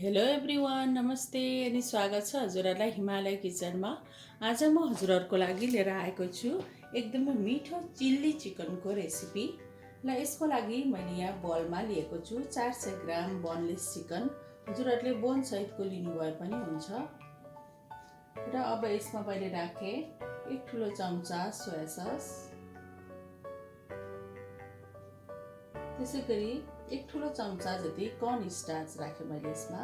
Hello everyone, नमस्ते अनि स्वागत छ हजुरहरूलाई हिमालय किचनमा। आज म हजुरहरूको लागि लिएर आएको छु एकदमै मिठो चिल्ली चिकनको रेसिपी। ल यसको लागि मैले यहाँ बलमा लिएको छु 400 ग्राम बोनलेस चिकन। हजुरहरूले बोन सहितको लिनुभए पनि हुन्छ। र अब यसमा मैले राखेँ 1 ठुलो चम्चा सोया सस, त्यसै गरी 1 ठुलो चम्चा जति कर्न स्टार्च राखेँ मैले यसमा,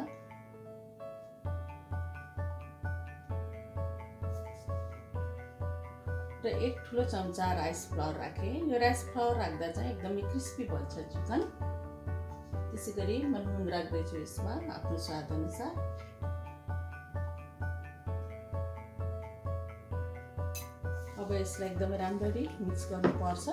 र 1 ठुलो चम्चा राइस फ्लावर राखेँ। यो राइस फ्लावर राख्दा चाहिँ एकदमै क्रिस्पी बन्छ चिकन। त्यसै गरी म नुन राख्दैछु यसमा आफ्नो स्वाद अनुसार। अब यसलाई एकदमै राम्ररी मिक्स गर्नुपर्छ।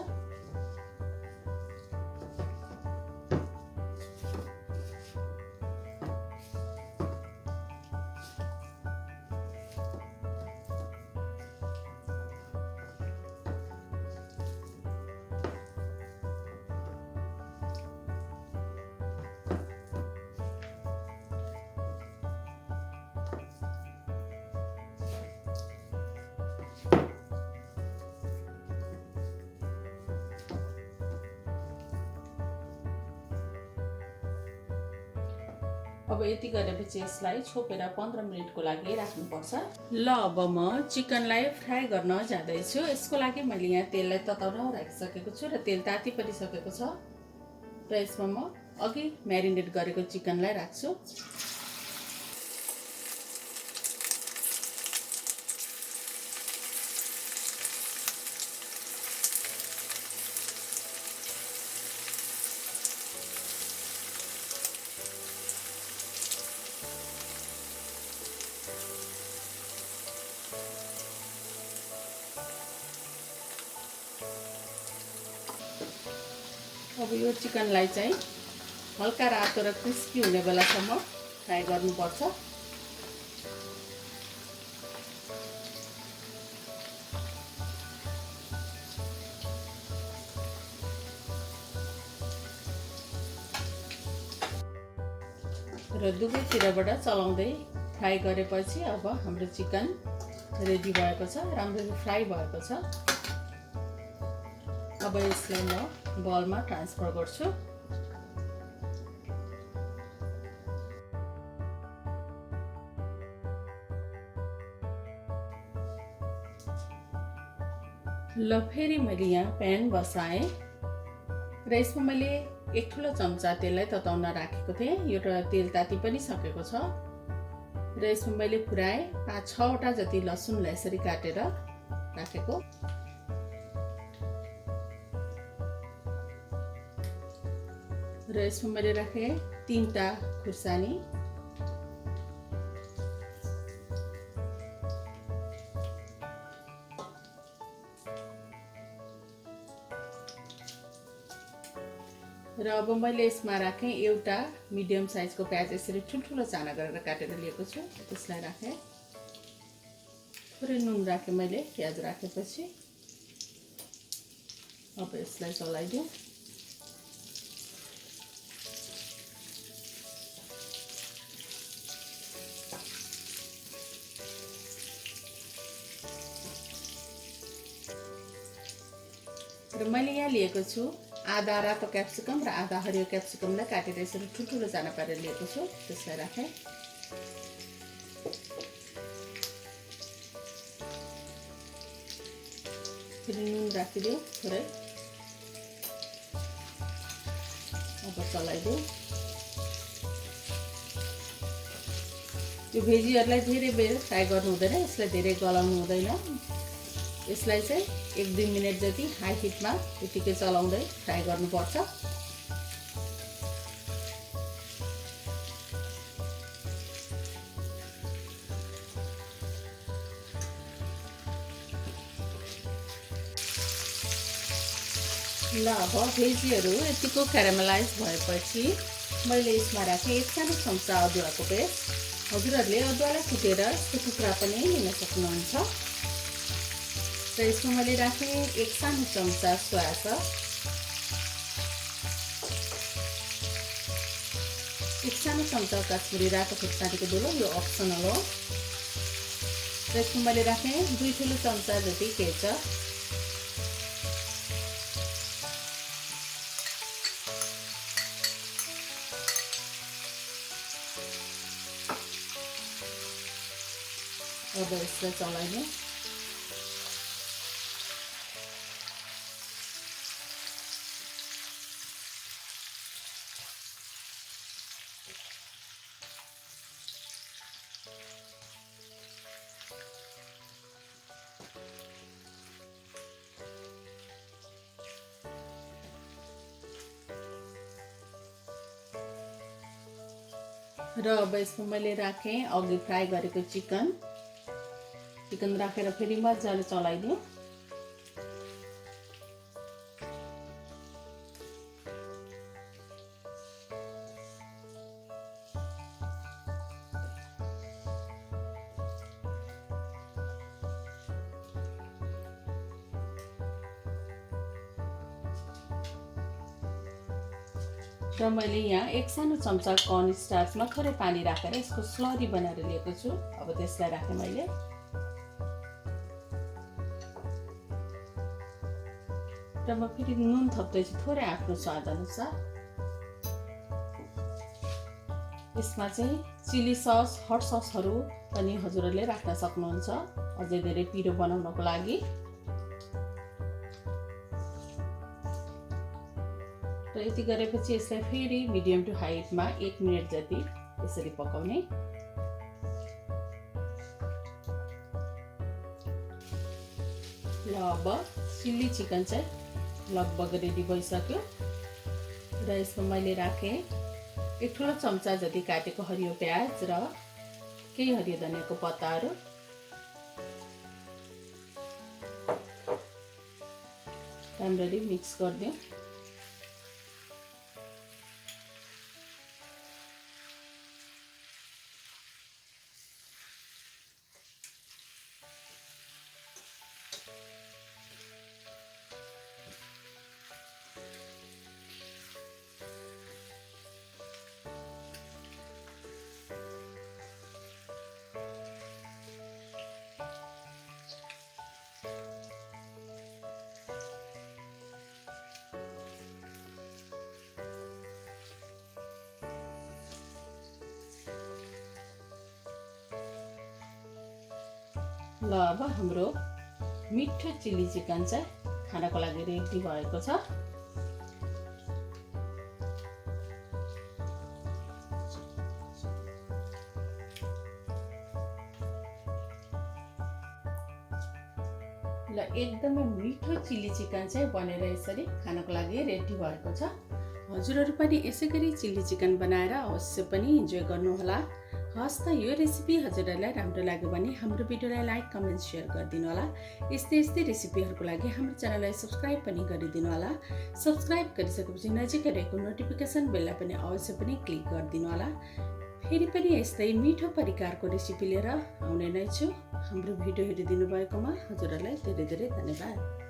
अब यति गरेपछि यसलाई छोपेर 15 मिनेटको लागि राख्नुपर्छ। ल अब म चिकनलाई फ्राई गर्न जाँदैछु। यसको लागि मैले यहाँ तेललाई तताउन राखिसकेको छु र तेल ताति पनि सकेको छ। र यसमा म अघि म्यारिनेट गरेको चिकनलाई राख्छु। अब यो चिकनलाई चाहिँ हल्का रातो र क्रिस्पी हुने बेलासम्म फ्राई गर्नुपर्छ। र दुवैतिरबाट चलाउँदै फ्राई गरेपछि अब हाम्रो चिकन रेडी भएको छ, राम्ररी फ्राई भएको छ। अब यसलाई म बलमा ट्रान्सफर गर्छु। ल फेरि मैले यहाँ प्यान बसाएँ र यसमा मैले 1 ठुलो चम्चा तेललाई तताउन राखेको थिएँ। यो तेल ताति पनि सकेको छ। र यसमा मैले पुराए 5-6 वटा जति लसुनलाई यसरी काटेर राखेको। र यसमा मैले राखेँ 3टा खुर्सानी, र अब मैले यसमा राखेँ एउटा मिडियम साइजको प्याज यसरी ठुल्ठुलो चाना गरेर काटेर लिएको छु। त्यसलाई राखेँ। थोरै नुन राखेँ मैले प्याज राखेपछि। अब यसलाई चलाइदिउँ। र मैले यहाँ लिएको छु आधा रातो क्याप्सिकम र आधा हरियो क्याप्सिकमलाई काटेर यसरी ठुल्ठुलो चाना पारेर लिएको छु। त्यसलाई राखेँ। फेरि नुन राखिदिउँ थोरै। अब चलाइदिउँ। यो भेजीहरूलाई धेरै बेर फ्राई गर्नु हुँदैन, यसलाई धेरै गलाउनु हुँदैन। यसलाई चाहिँ 1-2 मिनट जति हाई हिटमा यतिकै चलाउँदै फ्राई गर्नुपर्छ। ल अब भेजीहरू यतिको क्यारामलाइज भएपछि मैले यसमा राखेँ 1 सानो चम्चा अदुवाको पेस्ट। हजुरहरूले अदुवालाई कुटेर यसको टुक्रा पनि लिन सक्नुहुन्छ। र यसमा मैले राखेँ 1 सानो चम्चा सोया सस, एक सानो चम्चा काश्मिरी रातो खोर्सानीको धुलो, यो अप्सनल हो। त्यसमा मैले राखेँ 2 ठुलो चम्चा जति केचप, अब यसलाई चलाइदिउँ। र अब यसमा मैले राखेँ अघि फ्राई गरेको चिकन राखेर फेरि मजाले चलाइदिउँ। र मैले यहाँ एक सानो चम्चा कर्न स्टार्चमा थोरै पानी राखेर यसको स्लरी बनाएर लिएको छु। अब त्यसलाई राखेँ मैले। र म फेरि नुन थप्दैछु थोरै आफ्नो स्वाद अनुसार। यसमा चाहिँ चिली सस, हट ससहरू पनि हजुरहरूले राख्न सक्नुहुन्छ अझै धेरै पिरो बनाउनको लागि। र यति गरेपछि यसलाई फेरि मिडियम टु हाईमा 1 मिनेट जति यसरी पकाउने। ल अब चिल्ली चिकन चाहिँ लगभग रेडी भइसक्यो। र यसमा मैले राखेँ 1 ठुलो चम्चा जति काटेको हरियो प्याज र केही हरियो धनियाँको पत्ताहरू। राम्ररी मिक्स गरिदिउँ। ल अब हाम्रो मिठो चिल्ली चिकन चाहिँ खानको लागि रेडी भएको छ। ल एकदमै मिठो चिल्ली चिकन चाहिँ बनेर यसरी खानको लागि रेडी भएको छ। हजुरहरू पनि यसै गरी चिल्ली चिकन बनाएर अवश्य पनि इन्जोय गर्नुहोला। हस् त यो रेसिपी हजुरहरूलाई राम्रो लाग्यो भने हाम्रो भिडियोलाई लाइक, कमेन्ट, सेयर गरिदिनु होला। यस्तै रेसिपीहरूको लागि हाम्रो च्यानललाई सब्स्क्राइब पनि गरिदिनु होला। सब्स्क्राइब गरिसकेपछि नजिकै रहेको नोटिफिकेसन बेललाई पनि अवश्य पनि क्लिक गरिदिनु होला। फेरि पनि यस्तै मिठो परिकारको रेसिपी लिएर आउने नै छु। हाम्रो भिडियो हेरिदिनु भएकोमा हजुरहरूलाई धेरै धेरै धन्यवाद।